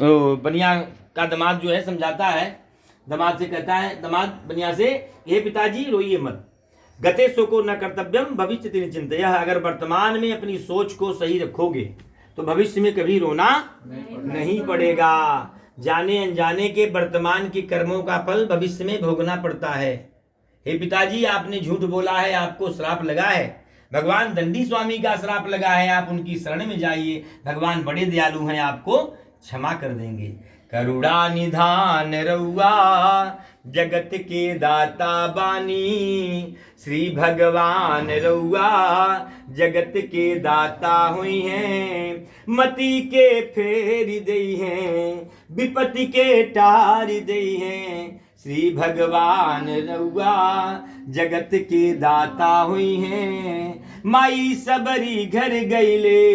बनिया का दामाद जो है समझाता है, दामाद से कहता है, दामाद बनिया से, हे पिताजी रोइए मत, गते सो को न कर्तव्यम भविष्य तेरी चिंता, अगर वर्तमान में अपनी सोच को सही रखोगे तो भविष्य में कभी रोना नहीं पड़ेगा। जाने अनजाने के वर्तमान के कर्मों का फल भविष्य में भोगना पड़ता है। हे पिताजी आपने झूठ बोला है, आपको श्राप लगा है, भगवान दंडी स्वामी का श्राप लगा है, आप उनकी शरण में जाइए, भगवान बड़े दयालु हैं, आपको क्षमा कर देंगे। करुणा निधान रउआ जगत के दाता बानी, श्री भगवान रउआ जगत के दाता हुई हैं, मति के फेरी दई हैं, विपत्ति के टारी दई हैं, श्री भगवान रउआ जगत के दाता हुई हैं। माई सबरी घर गईले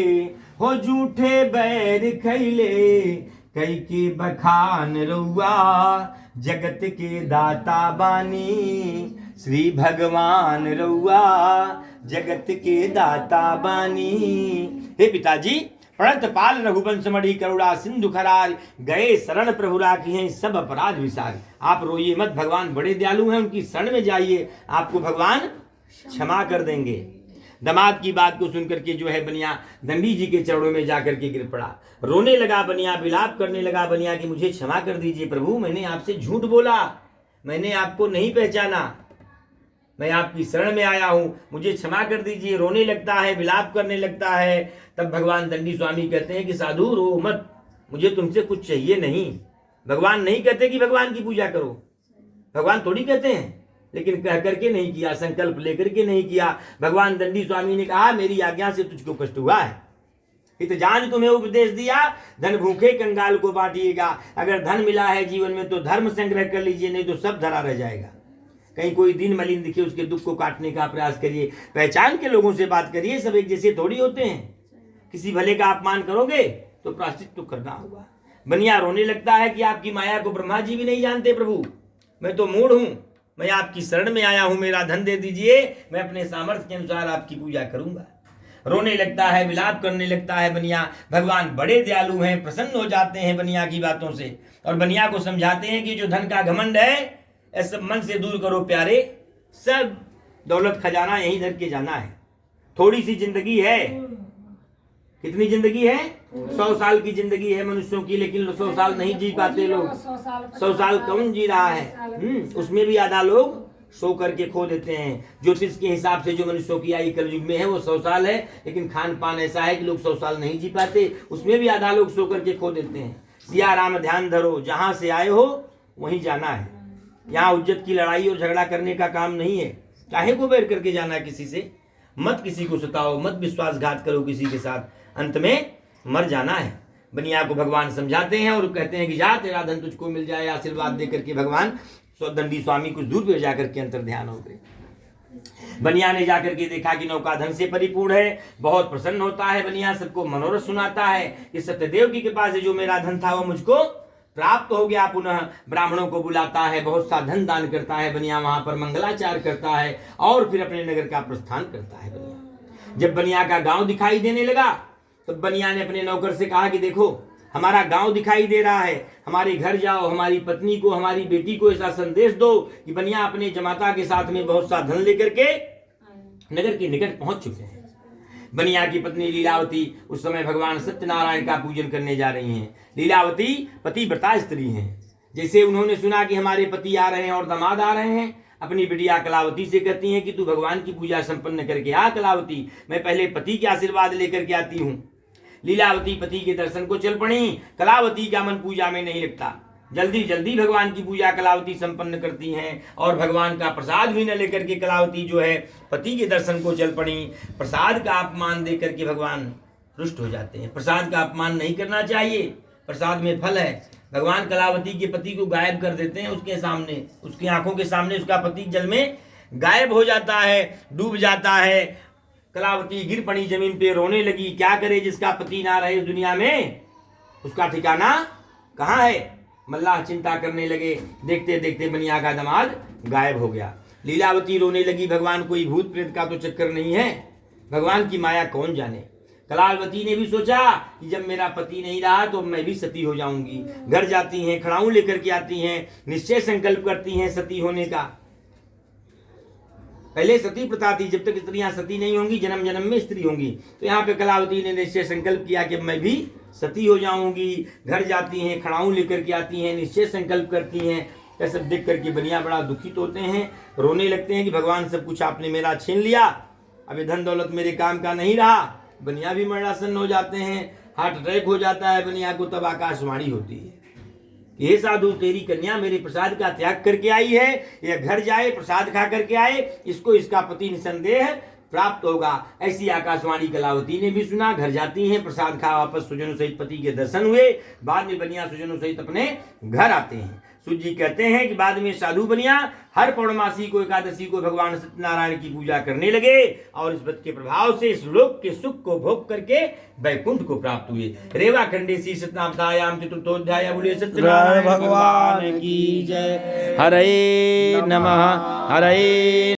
हो झूठे बैर खैले, कई के बखान रउआ जगत के दाता बानी, श्री भगवान रउआ जगत के दाता बानी। हे पिताजी प्रणत पाल रघुवंश मणि करुणा सिंधु खरार, गए शरण प्रभु राखी हैं सब अपराध विसार। आप रोइए मत, भगवान बड़े दयालु हैं, उनकी शरण में जाइए, आपको भगवान क्षमा कर देंगे। दामाद की बात को सुनकर के जो है बनिया दंडी जी के चरणों में जाकर के गिर पड़ा, रोने लगा बनिया, विलाप करने लगा बनिया कि मुझे क्षमा कर दीजिए प्रभु, मैंने आपसे झूठ बोला, मैंने आपको नहीं पहचाना, मैं आपकी शरण में आया हूं, मुझे क्षमा कर दीजिए। रोने लगता है, विलाप करने लगता है। तब भगवान दंडी स्वामी कहते हैं कि साधु रो मत, मुझे तुमसे कुछ चाहिए नहीं। भगवान नहीं कहते कि भगवान की पूजा करो, भगवान थोड़ी कहते हैं, लेकिन कह करके नहीं किया, संकल्प लेकर के नहीं किया। भगवान दंडी स्वामी ने कहा मेरी आज्ञा से तुझको कष्ट हुआ है, इत जान तुम्हें उपदेश दिया, धन भूखे कंगाल को बांटिएगा। अगर धन मिला है जीवन में तो धर्म संग्रह कर लीजिए, नहीं तो सब धरा रह जाएगा। कहीं कोई दिन मलिन दिखे उसके दुख को काटने का प्रयास करिए, पहचान के लोगों से बात करिए, सब एक जैसे थोड़ी होते हैं। किसी भले का अपमान करोगे तो प्रायश्चित तो करना होगा। बनिया रोने लगता है कि आपकी माया को ब्रह्मा जी भी नहीं जानते प्रभु, मैं तो मूढ़ हूं, मैं आपकी शरण में आया हूं, मेरा धन दे दीजिए, मैं अपने सामर्थ्य के अनुसार आपकी पूजा करूंगा। रोने लगता है, विलाप करने लगता है बनिया। भगवान बड़े दयालु हैं, प्रसन्न हो जाते हैं बनिया की बातों से, और बनिया को समझाते हैं कि जो धन का घमंड है ऐसे मन से दूर करो प्यारे, सब दौलत खजाना यहीं धर के जाना है। थोड़ी सी जिंदगी है, कितनी जिंदगी है? 100 साल की जिंदगी है मनुष्यों की, लेकिन 100 साल नहीं जी पाते लोग। 100 साल कौन जी रहा है? उसमें भी आधा लोग सो करके खो देते हैं। ज्योतिष के हिसाब से जो मनुष्यों की आयु कलयुग में है वो 100 साल है, लेकिन खान पान ऐसा है कि लोग 100 साल नहीं जी पाते, उसमें भी आधा लोग सो करके खो देते हैं। सिया राम ध्यान धरो, जहां से आए हो वहीं जाना है। यहाँ उज्जत की लड़ाई और झगड़ा करने का काम नहीं है, चाहे को बेर करके जाना है किसी से। मत किसी को सताओ, मत विश्वासघात करो किसी के साथ, अंत में मर जाना है। बनिया को भगवान समझाते हैं और कहते हैं कि जा तेरा धन तुझको मिल जाए, आशीर्वाद देकर के भगवान दंडी स्वामी कुछ दूर पे जाकर के अंतर ध्यान हो गए। बनिया ने जाकर के देखा कि नौका धन से परिपूर्ण है, बहुत प्रसन्न होता है बनिया, सबको मनोरथ सुनाता है कि सत्यदेव की कृपा से जो मेरा धन था वो मुझको प्राप्त हो गया। पुनः ब्राह्मणों को बुलाता है, बहुत सा धन दान करता है बनिया, वहां पर मंगलाचार करता है और फिर अपने नगर का प्रस्थान करता है बनिया। जब बनिया का गांव दिखाई देने लगा तो बनिया ने अपने नौकर से कहा कि देखो हमारा गांव दिखाई दे रहा है, हमारे घर जाओ, हमारी पत्नी को, हमारी बेटी को ऐसा संदेश दो कि बनिया अपने जमाता के साथ में बहुत सा धन लेकर के नगर के निकट पहुंच चुके हैं। बनिया की पत्नी लीलावती उस समय भगवान सत्यनारायण का पूजन करने जा रही हैं। लीलावती पतिव्रता स्त्री हैं। जैसे उन्होंने सुना कि हमारे पति आ रहे हैं और दामाद आ रहे हैं, अपनी बिटिया कलावती से कहती हैं कि तू भगवान की पूजा संपन्न करके आ कलावती, मैं पहले पति के आशीर्वाद लेकर के आती हूँ। लीलावती पति के दर्शन को चल पड़ी। कलावती का मन पूजा में नहीं लगता, जल्दी जल्दी भगवान की पूजा कलावती संपन्न करती हैं और भगवान का प्रसाद भी न लेकर के कलावती जो है पति के दर्शन को चल पड़ी। प्रसाद का अपमान दे करके भगवान रुष्ट हो जाते हैं। प्रसाद का अपमान नहीं करना चाहिए, प्रसाद में फल है। भगवान कलावती के पति को गायब कर देते हैं, उसके सामने, उसकी आंखों के सामने उसका पति जल में गायब हो जाता है, डूब जाता है। कलावती गिर पड़ी जमीन पे, रोने लगी। क्या करे जिसका पति ना रहे इस दुनिया में, उसका ठिकाना कहाँ है। मल्लाह चिंता करने लगे, देखते देखते बनिया का दामाद गायब हो गया। लीलावती रोने लगी, भगवान कोई भूत प्रेत का तो चक्कर नहीं है, भगवान की माया कौन जाने। कलावती ने भी सोचा कि जब मेरा पति नहीं रहा तो मैं भी सती हो जाऊंगी। घर जाती हैं, खड़ाऊं लेकर के आती हैं, निश्चय संकल्प करती हैं सती होने का। पहले सती प्रथा थी, जब तक स्त्रियां सती नहीं होंगी जन्म जन्म में स्त्री होंगी। तो यहाँ पे कलावती ने निश्चय संकल्प किया कि मैं भी सती हो जाऊंगी। घर जाती हैं, खड़ाऊं लेकर के आती हैं, निश्चय संकल्प करती हैं। यह सब देख करके बनिया बड़ा दुखित होते हैं, रोने लगते हैं कि भगवान सब कुछ आपने मेरा छीन लिया, अभी धन दौलत मेरे काम का नहीं रहा। बनिया भी मरणासन्न हो जाते हैं, हार्ट अटैक हो जाता है बनिया को। तब आकाशवाणी होती है, ये साधु तेरी कन्या मेरे प्रसाद का त्याग करके आई है, यह घर जाए प्रसाद खा करके आए, इसको इसका पति निसंदेह प्राप्त होगा। ऐसी आकाशवाणी कलावती ने भी सुना। घर जाती हैं, प्रसाद खा वापस सुजनों सहित पति के दर्शन हुए। बाद में बनिया सुजनों सहित अपने घर आते हैं। सूत जी कहते हैं कि बाद में साधु बनिया हर पौर्णमासी को, एकादशी को भगवान सत्यनारायण की पूजा करने लगे और इस व्रत के प्रभाव से इस लोक के सुख को भोग करके वैकुंठ को प्राप्त हुए। रेवा खंडे सी सतनामतायाम चतुर्थोध्याय। बोले सत्यनारायण भगवान की जय। हरे नमः। हरे